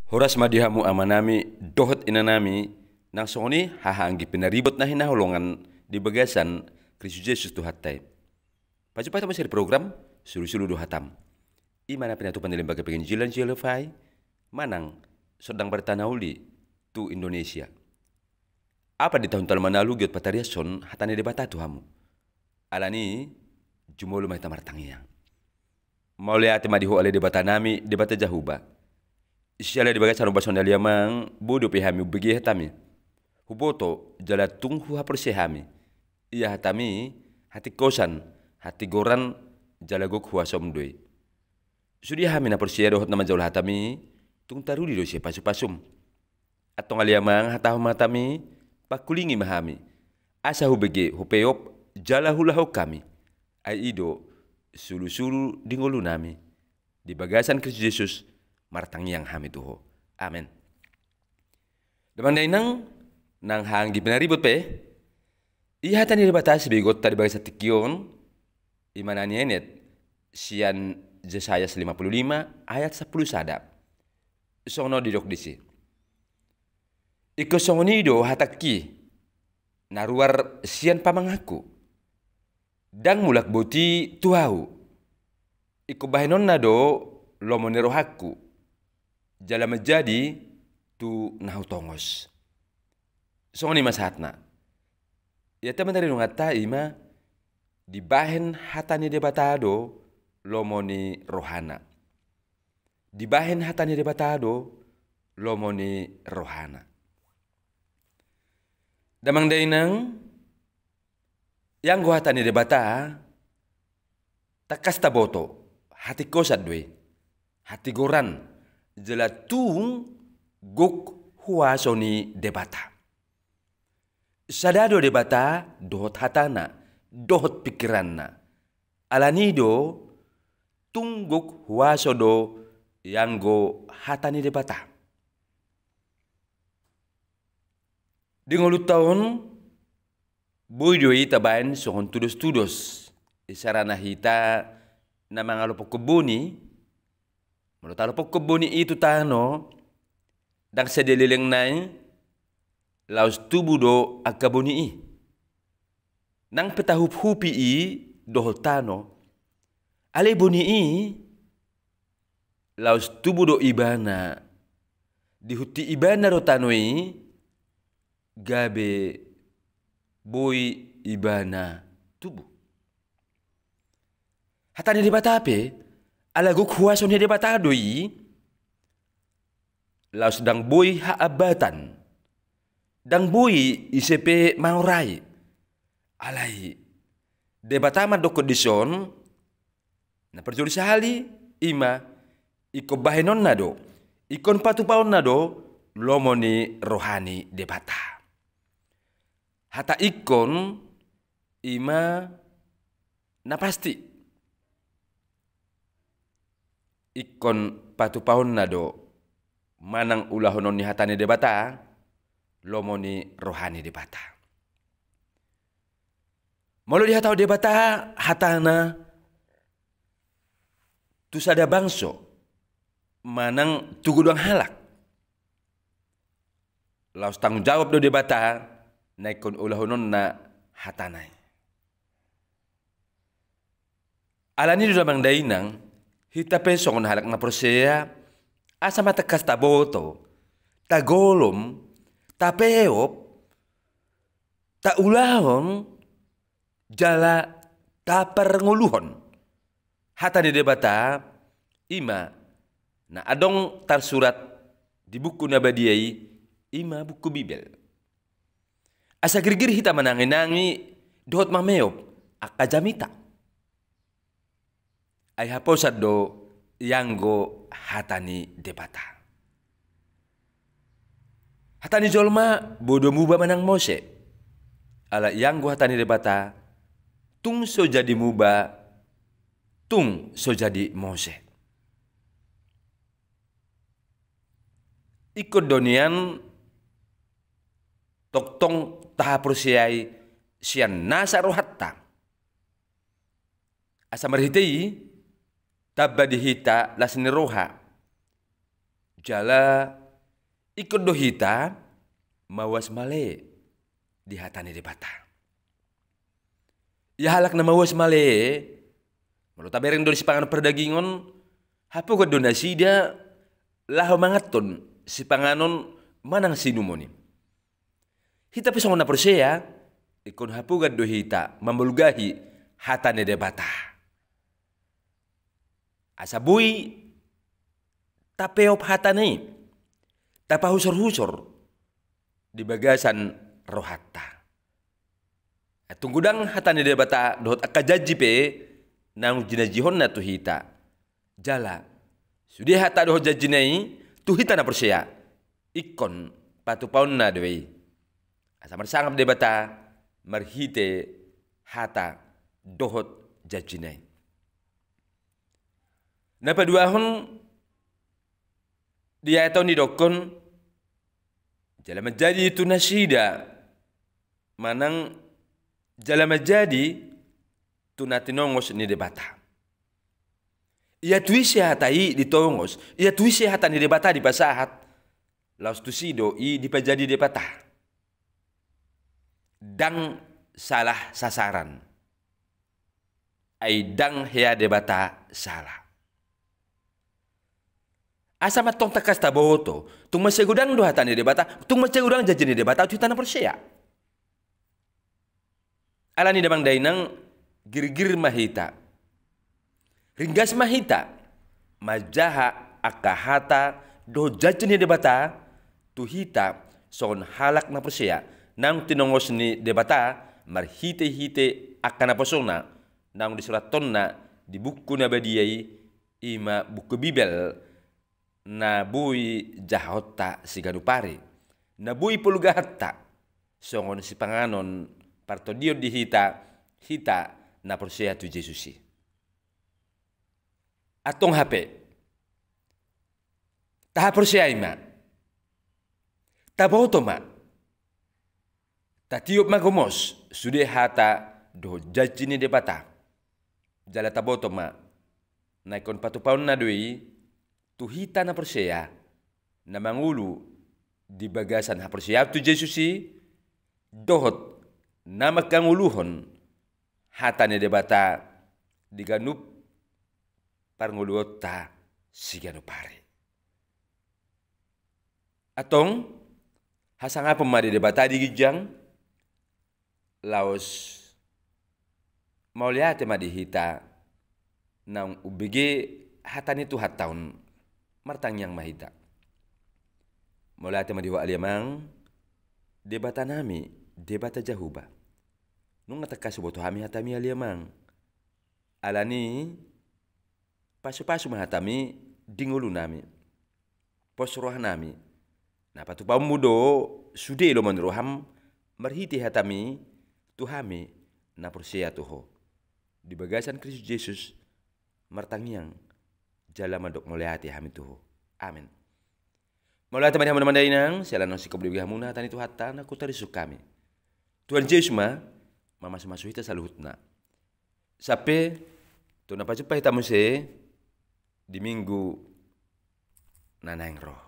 Horas madihamu amanami dohot inanami nang songoni hahanggi pinaribot na hinahulungan di bagasan Kristus Yesus tu hatai. Paju-paju masih program sulu-sulu do hatam. Imana pinatupan di lembaga penginjilan Jelefai manang sedang bertanauli tu Indonesia. Apa di tahun manalu giot patariason hatane debata tu hamu. Alani jumolo mai tamartangiang. Maule ate madiho ale debata nami debata jahuba. Isiala di bagasan rumah sonda liamang bodo pihami ubegi hatami. Huboto jala tunghu hapersehami. Ia hatami hati kosan hati goran jala gok huasom doi. Sudi hami na persia dohot nama jauh hatami tung tarudi do sia pasu-pasum. Atong aliamang hatahum hatami pakulingi mahami. Asa hubege hupeop jala hulahu kami. Ai ido sulu-sulu dingolu nami. Di bagasan Kristus Yesus martang yang hami tuho. Amin. Demang dainang nang hanggi pinaribot pe. Iha tani dibatasi begot tadi bagi satikion. Imanani enet sian Yesaya 55 ayat 10 sada. Sono didok disi. Iko songonido hataki naruar sian pamangaku. Dang mulak boti tuau. Iko bahinon nado lomonero hakku. Jala menjadi tu nahu tongos. Songoni masatna. Ya teman dari nungata ima di bahen hatani debatado lomoni rohana. Di bahen hatani debatado lomoni rohana. Damang dainang yang gua hatani debata takas taboto hati kosat dwe hati goran jelatung gok huasoni debata. Sadado debata dohot hatana, dohot pikiranna. Alanido tungguk huasodo yang go hatani debata. Di ngolu tahun boydoi tabain sohon tudos-tudos isarana hita na mga lupok kebuni. Menurut alupok kebuni itu tano dang sedelileng nai laus tubuh do akabuni i. Nang petahup hupi i dohol tano ale buni i laus tubuh do ibana dihuti ibana ro tano i gabe boy ibana tubuh. Hatani di batape ala guk huason hede batadoi laus dang boy haabatan dang boy isepe maurai alai debatama doko dison na perjuri sahali ima iko bahenon nado ikon patupaon nado lomoni rohani debata hata ikon ima na pasti ikon patu paun nado manang ulahonon ni hatani debata lomoni rohani debata. Malu dihatau debata hatana tu sada bangso manang tugudang halak. Laus tanggung jawab do debata naikon ulahonon na hatanai. Alani do damang dainang hita pesong halak na prosea asa matakas taboto tagolom tapeop taulahon jala tapernguluhon hata di debata ima na adong tarsurat di buku nabadiai ima buku Bibel asa girgir hita mananginangi dohot mameop akajamita ay haposad do yanggo hatani debata. Hatani jolma bodo muba manang Mose. Ala yanggo hatani debata tung so jadi muba tung so jadi Mose. Ikut donian toktong tahapursiai sian nasaru hatta. Asa marhitei tabba dihita lasni roha jala ikut dohita mawas male di hatane de bata. Ya halak na mawas male, menurut tabereng do si panganon perdagingon, hapo ga donasi dia laho mangaton si panganon manang sinumoni. Hita pisong na perseya, ikon hapo ga dohita mamulgahi hatane de bata. Asabui tapeop hatane, tapahusor-husor di bagasan rohatta. Tunggudang hatane de bata dohot akajaji pe nang jinajihon na tuhita. Jala sudah hata dohot jajinai tuhita na perseya ikon patupaun na dewei. Asa marsangap de bata marhite hata dohot jajinai. Napa duahon dia tahu ni dokon jala menjadi itu nasida manang jala menjadi tu natinongos ni debata. Ia tuisi hatai di tongos, ia tuisi hata ni debata di pasahat. Laus tu sido i di pajadi debata. Dang salah sasaran. Ai dang hea debata salah. Asa matong takas taboto, tung masegudang do hata ni debata, tung masegudang jaji ni debata tu tanah persia. Alani damang dainang girgir mahita. Ringgas mahita majaha akahata do jaji ni debata tu hita son halak na persia nang tinongos ni debata marhite-hite akana posona nang di surat tonna di buku nabadiyai ima buku Bibel na bui jahota siganupari na bui pulugahatta songon si panganon partodio di hita na persia tu Jesusi atong hape taha persia ima taboto ma tatiup magomos sudah hata do jajini debata jala taboto ma naikon patupaun na dui tuhita na perseya na mangulu di bagasan ha perseya tu Jesusi dohot na makanguluhon hata ni debata diganup parnguluota siganupare. Atong hasanga pemadi debata di gijang laos mauliate madi hita nang ubege hata ni tu hataun martang yang mahita. Mula tema diwa aliamang debata nami debata jahuba. Nung nataka suboto hami hatami aliamang. Alani pasu-pasu mahatami dingulu nami. Posroh nami. Na patupam mudo sude lo menroham marhiti hatami tuhami na persia tuho. Di bagasan Kristus Yesus martang yang jala madok melihat hami tuh. Amin. Mulai teman-teman dainang, sela nasi kebliwih hamuna tani tu hatta na kutarisuk kami. Tuhan Yesus mama semasuh kita saluhutna. Sampai tu napa jumpa kita muse di minggu nanang roh.